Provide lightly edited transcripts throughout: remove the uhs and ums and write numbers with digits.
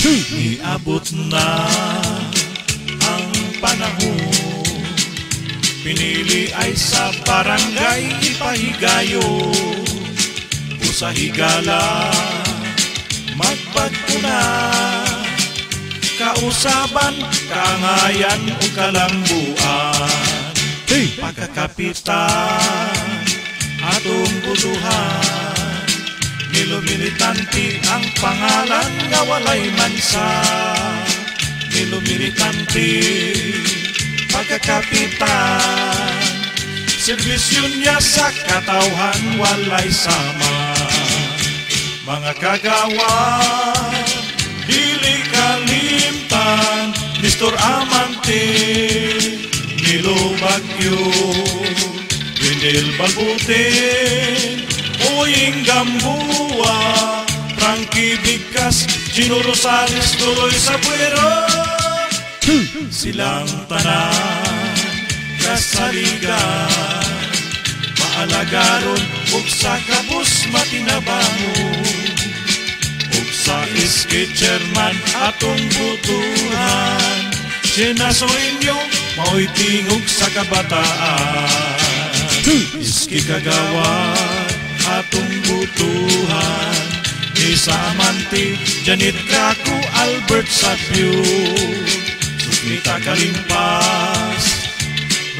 Iabot na ang panahon, pinili ay sa barangay ipahigayo, o sa higala magpagpuna, kausaban, kaangayan o kalambuan. Pagkakapitan atong butuhan, nilumilitanti ang pangalan nga walay mansa. Nilumilitanti pagkakapitan, serbisyo niya sa katawhan walay sama. Mga kagawan, dili kalimtan, Nestor Amante, Nilo Bagyo, Wendel Balbutin, Uying Gamboa, Frankie Bigkas, Gino Rosales, Tuloy Sabuero. Silang tanan kasaligan, maalagaron ug sa kabus matinabangon, ug sa iski chairman atong butuhan. Sinasoinyo mao'y tingog sa kabataan, iski kagawad atong butuhan. Isa Amante, Janet Craco, Albert Sabio, Susmita Kalimpas,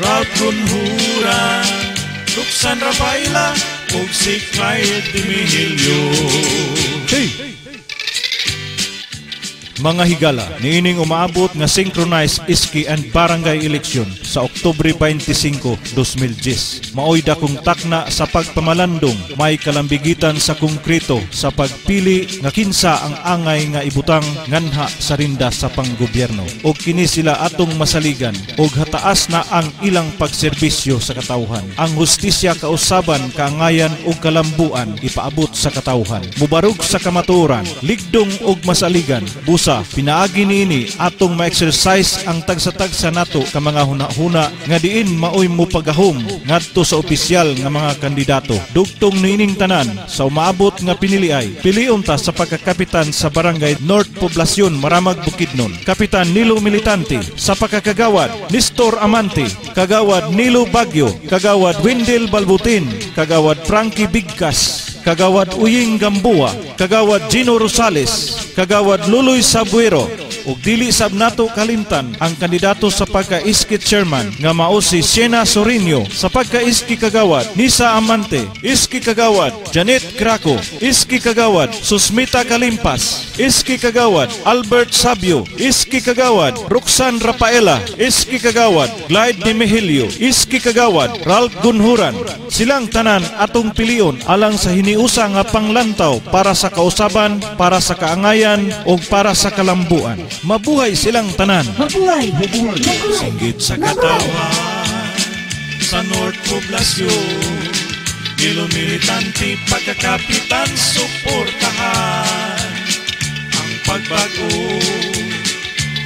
Ralph Gunhuran, Luxan Rafaela, ug si Clyde Dimihilio. Mga higala, niining umaabot nga synchronized iski and barangay election sa Oktubre 25, 2010. Maoy dakong takna sa pagpamalandong, may kalambigitan sa konkreto sa pagpili nga kinsa ang angay nga ibutang nganha sa rinda sa panggobyerno. Og kini sila atong masaligan og hataas na ang ilang pagserbisyo sa katawhan. Ang hustisya kausaban, kaangayan ug kalambuan ipaabot sa katawhan. Mubarog sa kamatuoran, ligdong og masaligan, busa pinaagi niini atong ma-exercise ang tagsa-tagsa nato ka mga huna-huna nga diin maoy mo pagahom ngadto sa opisyal nga mga kandidato. Dugtong niining tanan sa umaabot nga piniliay, pilion ta sa pagkakapitan sa Barangay North Poblacion, Maramag, Bukidnon, Kapitan Nilo Militante. Sa pagkakagawad, Nestor Amante. Kagawad Nilo Bagyo. Kagawad Wendel Balbutin. Kagawad Frankie Bigkas. Kagawad Uying Gamboa. Kagawad Gino Rosales. Kagawad Luloy Sabuero. Ug dili sab nato kalimtan ang kandidato sa pagka-iski chairman nga mao si Siena Sorinio. Sa pagka-iski kagawad, Nisa Amante. Iski kagawad, Janet Craco. Iski kagawad, Susmita Kalimpas. Iski kagawad, Albert Sabio. Iski kagawad, Roxanne Rafaela. Iski kagawad, Clyde Dimihilio. Iski kagawad, Ralph Gunhuran. Silang tanan atong pilion alang sa hiniusa nga panglantaw para sa kausaban, para sa kaangayan o para sa kalambuan. Mabuhay silang tanan. Mabuhay! Singgit sa katawan sa North Poblacion, Nilo Militante, pagkakapitan, suportahan ang pagbago,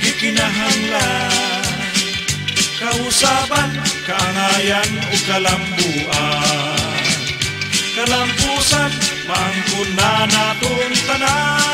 ikinahanglan, kausaban, kaangayan o kalambuan. Kalampusan, maangkon na natong tanan.